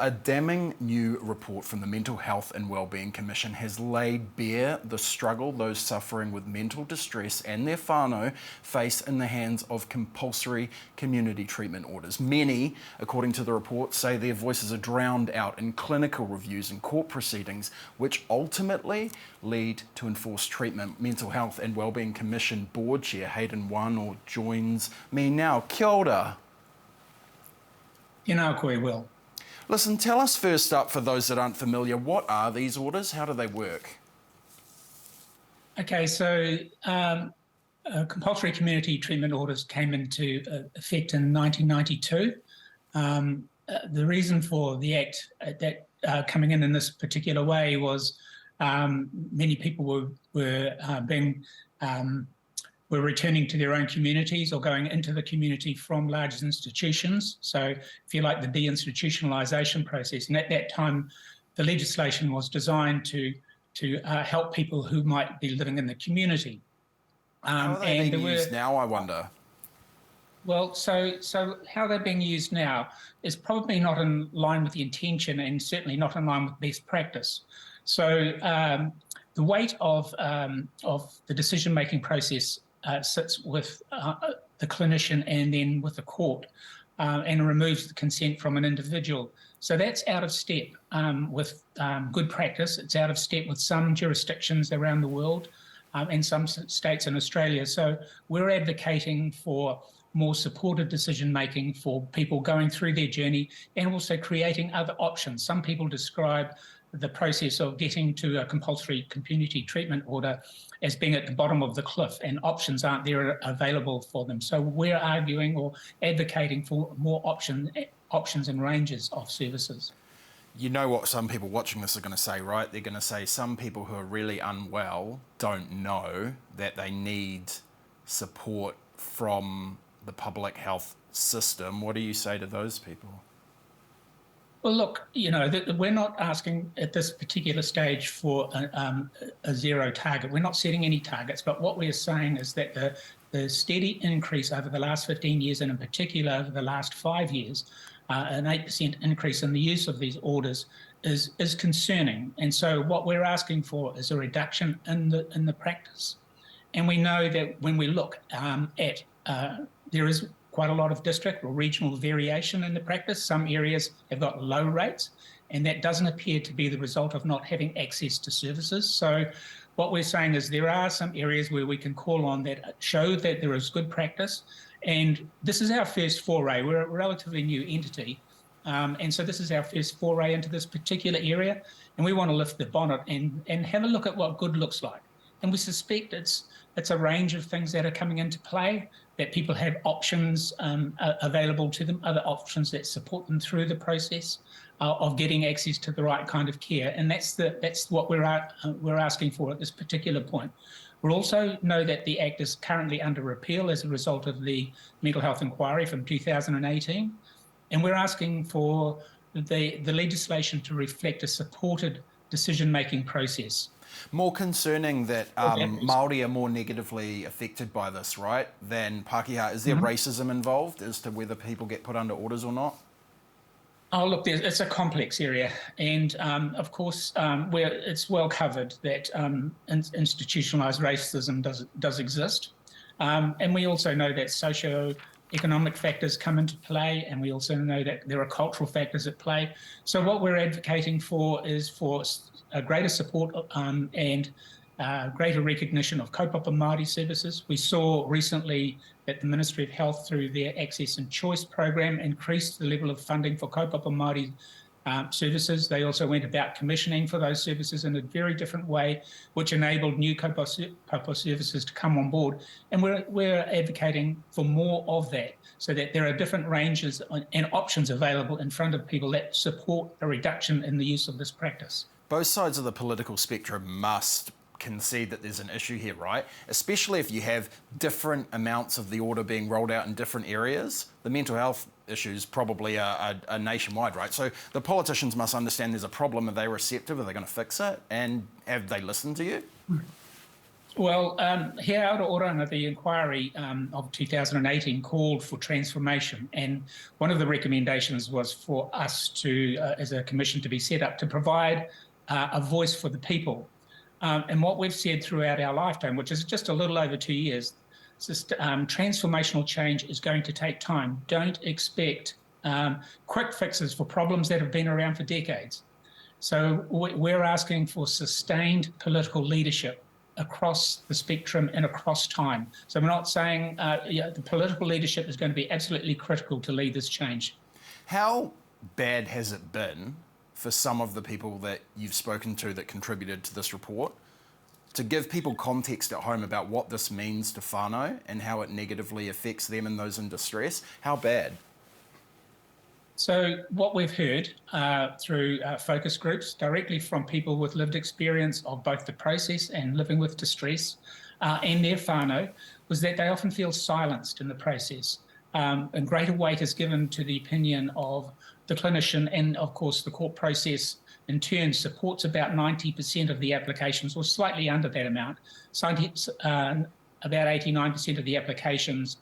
A damning new report from the Mental Health and Wellbeing Commission has laid bare the struggle those suffering with mental distress and their whānau face in the hands of compulsory community treatment orders. Many, according to the report, say their voices are drowned out in clinical reviews and court proceedings, which ultimately lead to enforced treatment. Mental Health and Wellbeing Commission Board Chair Hayden Whānau joins me now. Kia ora. Tēnā koe, Will. Listen, tell us first up, for those that aren't familiar, what are these orders? How do they work? Okay, so compulsory community treatment orders came into effect in 1992. The reason for the Act that coming in this particular way was many people were returning to their own communities or going into the community from large institutions. So if you like, the deinstitutionalisation process. And at that time, the legislation was designed to help people who might be living in the community. How are they being used now, I wonder? Well, so how they're being used now is probably not in line with the intention and certainly not in line with best practice. So the weight of the decision-making process sits with the clinician and then with the court and removes the consent from an individual. So that's out of step with good practice. It's out of step with some jurisdictions around the world and some states in Australia. So we're advocating for more supported decision-making for people going through their journey and also creating other options. Some people describe the process of getting to a compulsory community treatment order as being at the bottom of the cliff and options aren't there available for them. So we're arguing or advocating for more options and ranges of services. You know what some people watching this are going to say, right? They're going to say some people who are really unwell don't know that they need support from the public health system. What do you say to those people? Well, look, you know, we're not asking at this particular stage for a zero target. We're not setting any targets, but what we're saying is that the steady increase over the last 15 years, and in particular over the last 5 years, an 8% increase in the use of these orders is concerning. And so what we're asking for is a reduction in the practice. And we know that when we look at, there is quite a lot of district or regional variation in the practice. Some areas have got low rates, and that doesn't appear to be the result of not having access to services. So what we're saying is there are some areas where we can call on that show that there is good practice. And this is our first foray. We're a relatively new entity. And so this is our first foray into this particular area. And we want to lift the bonnet and have a look at what good looks like. And we suspect it's a range of things that are coming into play, that people have options available to them, other options that support them through the process of getting access to the right kind of care. And that's what we're asking for at this particular point. We also know that the Act is currently under repeal as a result of the mental health inquiry from 2018. And we're asking for the legislation to reflect a supported decision-making process. More concerning that Māori are more negatively affected by this, right, than Pākehā. Is there racism involved as to whether people get put under orders or not? Oh, look, it's a complex area. And of course, it's well covered that institutionalised racism does exist. And we also know that socio-economic factors come into play, and we also know that there are cultural factors at play. So what we're advocating for is for a greater support and greater recognition of kaupapa Māori services. We saw recently that the Ministry of Health, through their Access and Choice program, increased the level of funding for kaupapa Māori services. They also went about commissioning for those services in a very different way, which enabled new kaupapa services to come on board. And we're advocating for more of that, so that there are different ranges and options available in front of people that support a reduction in the use of this practice. Both sides of the political spectrum must concede that there's an issue here, right? Especially if you have different amounts of the order being rolled out in different areas. The mental health issues probably are nationwide, right? So the politicians must understand there's a problem. Are they receptive? Are they going to fix it? And have they listened to you? Well, He Aotearoa, the inquiry of 2018 called for transformation, and one of the recommendations was for us to, as a commission, to be set up to provide a voice for the people. And what we've said throughout our lifetime, which is just a little over 2 years, is just, transformational change is going to take time. Don't expect quick fixes for problems that have been around for decades. So we're asking for sustained political leadership across the spectrum and across time. So we're not saying the political leadership is going to be absolutely critical to lead this change. How bad has it been for some of the people that you've spoken to that contributed to this report? To give people context at home about what this means to whānau and how it negatively affects them and those in distress, how bad? So what we've heard through focus groups directly from people with lived experience of both the process and living with distress and their whānau was that they often feel silenced in the process. And greater weight is given to the opinion of the clinician, and of course the court process in turn supports about 90% of the applications, or slightly under that amount. About 89% of the applications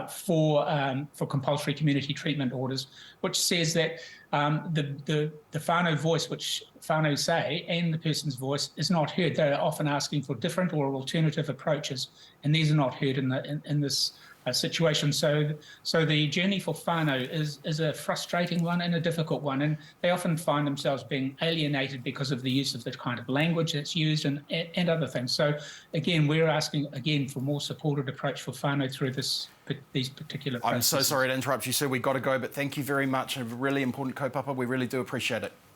for compulsory community treatment orders, which says that the whānau voice, which whānau say, and the person's voice is not heard. They're often asking for different or alternative approaches, and these are not heard in this situation. So the journey for whānau is a frustrating one and a difficult one, and they often find themselves being alienated because of the use of the kind of language that's used and other things. So again, we're asking again for more supported approach for whānau through these particular processes. I'm so sorry to interrupt you, sir. We've got to go, but thank you very much. A really important kaupapa. We really do appreciate it.